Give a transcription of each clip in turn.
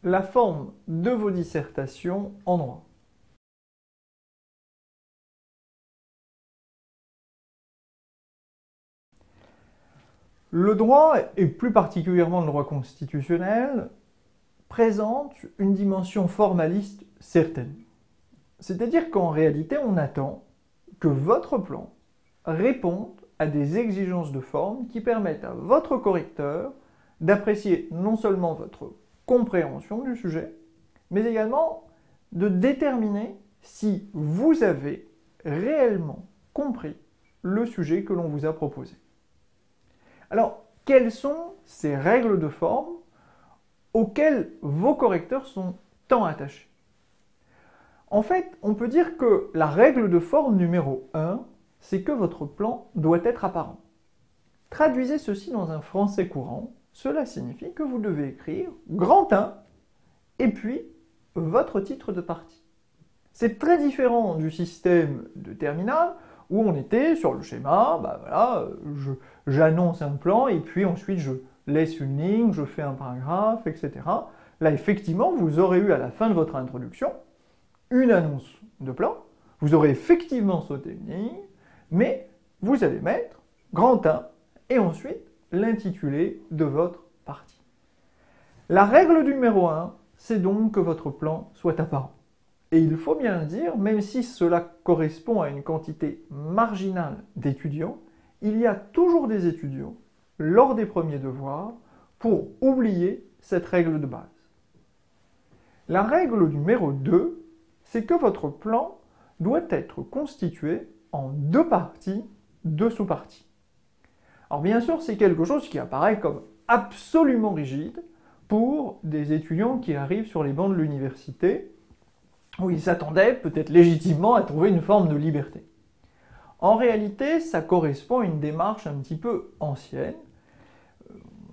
la forme de vos dissertations en droit. Le droit, et plus particulièrement le droit constitutionnel, présente une dimension formaliste certaine. C'est-à-dire qu'en réalité, on attend que votre plan réponde à des exigences de forme qui permettent à votre correcteur d'apprécier non seulement votre compréhension du sujet, mais également de déterminer si vous avez réellement compris le sujet que l'on vous a proposé. Alors, quelles sont ces règles de forme auxquelles vos correcteurs sont tant attachés? En fait, on peut dire que la règle de forme numéro 1, c'est que votre plan doit être apparent. Traduisez ceci dans un français courant, cela signifie que vous devez écrire grand 1 et puis votre titre de partie. C'est très différent du système de terminale où on était sur le schéma, j'annonce un plan et puis ensuite je laisse une ligne, je fais un paragraphe, etc. Là, effectivement, vous aurez eu à la fin de votre introduction une annonce de plan, vous aurez effectivement sauté une ligne, mais vous allez mettre grand 1 et ensuite l'intitulé de votre partie. La règle numéro 1, c'est donc que votre plan soit apparent. Et il faut bien le dire, même si cela correspond à une quantité marginale d'étudiants, il y a toujours des étudiants, lors des premiers devoirs, pour oublier cette règle de base. La règle numéro 2, c'est que votre plan doit être constitué en 2 parties, 2 sous-parties. Alors bien sûr, c'est quelque chose qui apparaît comme absolument rigide pour des étudiants qui arrivent sur les bancs de l'université, où ils s'attendaient peut-être légitimement à trouver une forme de liberté. En réalité, ça correspond à une démarche un petit peu ancienne.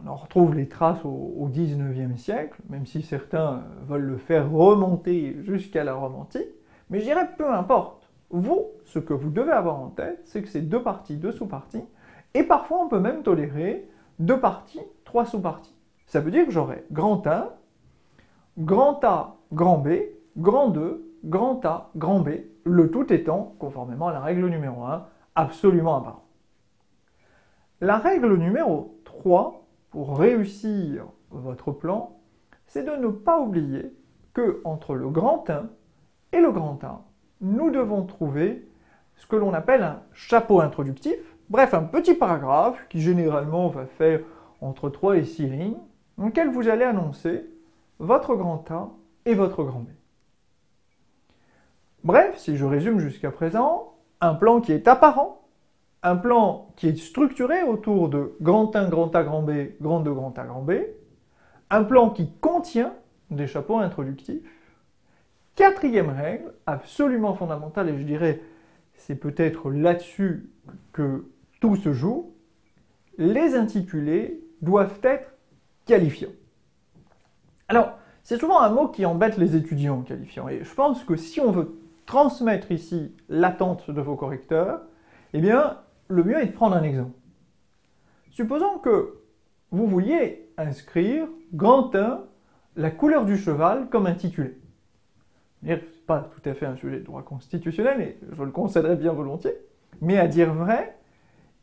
On en retrouve les traces au XIXe siècle, même si certains veulent le faire remonter jusqu'à la Rome antique, mais je dirais peu importe. Vous, ce que vous devez avoir en tête, c'est que c'est 2 parties, 2 sous-parties, et parfois on peut même tolérer 2 parties, 3 sous-parties. Ça veut dire que j'aurai grand 1, grand A, grand B, grand 2, grand A, grand B, le tout étant, conformément à la règle numéro 1, absolument apparent. La règle numéro 3, pour réussir votre plan, c'est de ne pas oublier que entre le grand 1 et le grand 1, nous devons trouver ce que l'on appelle un chapeau introductif, bref, un petit paragraphe qui généralement va faire entre 3 et 6 lignes, dans lequel vous allez annoncer votre grand A et votre grand B. Bref, si je résume jusqu'à présent, un plan qui est apparent, un plan qui est structuré autour de grand 1, grand A, grand B, grand 2, grand A, grand B, un plan qui contient des chapeaux introductifs. 4e règle, absolument fondamentale, et je dirais c'est peut-être là-dessus que tout se joue, les intitulés doivent être qualifiants. Alors, c'est souvent un mot qui embête les étudiants qualifiants, et je pense que si on veut transmettre ici l'attente de vos correcteurs, eh bien, le mieux est de prendre un exemple. Supposons que vous vouliez inscrire grand 1, la couleur du cheval comme intitulé. Ce n'est pas tout à fait un sujet de droit constitutionnel, et je le concéderai bien volontiers, mais à dire vrai,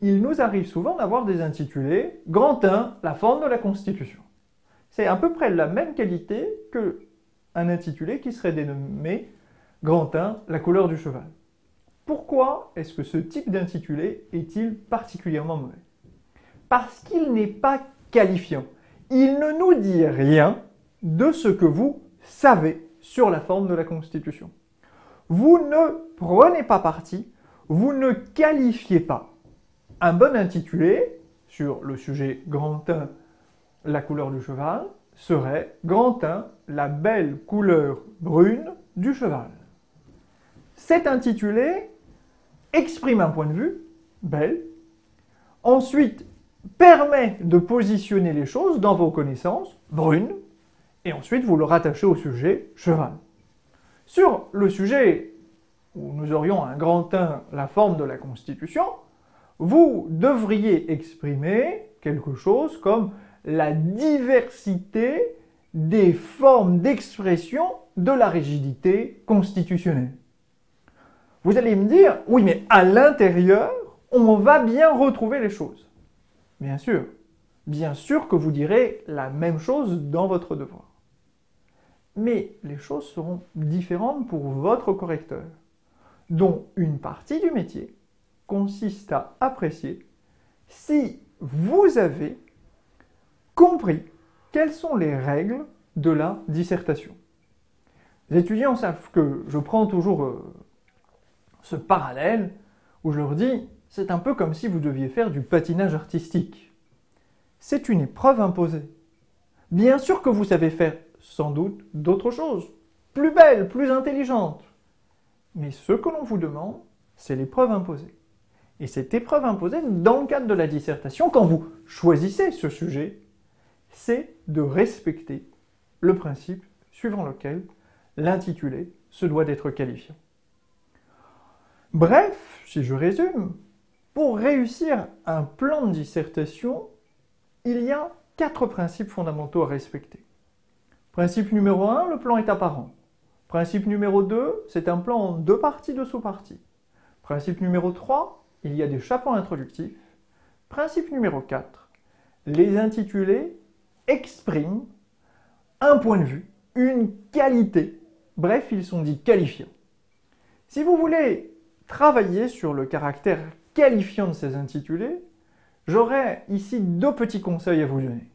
il nous arrive souvent d'avoir des intitulés grand 1, la forme de la Constitution. C'est à peu près la même qualité qu'un intitulé qui serait dénommé grand 1, la couleur du cheval. Pourquoi est-ce que ce type d'intitulé est-il particulièrement mauvais? Parce qu'il n'est pas qualifiant. Il ne nous dit rien de ce que vous savez sur la forme de la Constitution. Vous ne prenez pas parti, vous ne qualifiez pas. Un bon intitulé sur le sujet grand 1, la couleur du cheval, serait grand 1, la belle couleur brune du cheval. Cet intitulé exprime un point de vue, belle, ensuite permet de positionner les choses dans vos connaissances, brune, et ensuite vous le rattachez au sujet, cheval. Sur le sujet où nous aurions un grand 1, la forme de la Constitution, vous devriez exprimer quelque chose comme la diversité des formes d'expression de la rigidité constitutionnelle. Vous allez me dire, oui, mais à l'intérieur, on va bien retrouver les choses. Bien sûr que vous direz la même chose dans votre devoir. Mais les choses seront différentes pour votre correcteur, dont une partie du métier consiste à apprécier si vous avez compris quelles sont les règles de la dissertation. Les étudiants savent que je prends toujours ce parallèle où je leur dis, c'est un peu comme si vous deviez faire du patinage artistique. C'est une épreuve imposée. Bien sûr que vous savez faire sans doute d'autres choses, plus belles, plus intelligentes. Mais ce que l'on vous demande, c'est l'épreuve imposée. Et cette épreuve imposée, dans le cadre de la dissertation, quand vous choisissez ce sujet, c'est de respecter le principe suivant lequel l'intitulé se doit d'être qualifiant. Bref, si je résume, pour réussir un plan de dissertation, il y a 4 principes fondamentaux à respecter. Principe numéro 1, le plan est apparent. Principe numéro 2, c'est un plan en 2 parties de sous-parties. Principe numéro 3, il y a des chapeaux introductifs. Principe numéro 4, les intitulés expriment un point de vue, une qualité. Bref, ils sont dits qualifiants. Si vous voulez travailler sur le caractère qualifiant de ces intitulés, j'aurais ici 2 petits conseils à vous donner.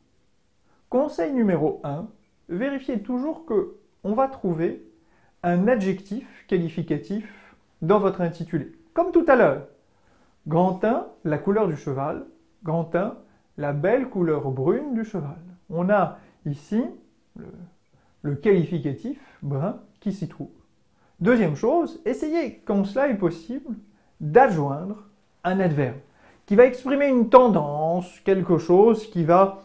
Conseil numéro 1, vérifiez toujours qu'on va trouver un adjectif qualificatif dans votre intitulé. Comme tout à l'heure. Grand 1, la couleur du cheval. Grand 1, la belle couleur brune du cheval. On a ici le qualificatif brun qui s'y trouve. Deuxième chose, essayez, quand cela est possible, d'adjoindre un adverbe qui va exprimer une tendance, quelque chose qui va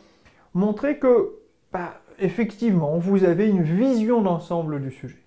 montrer que, effectivement, vous avez une vision d'ensemble du sujet.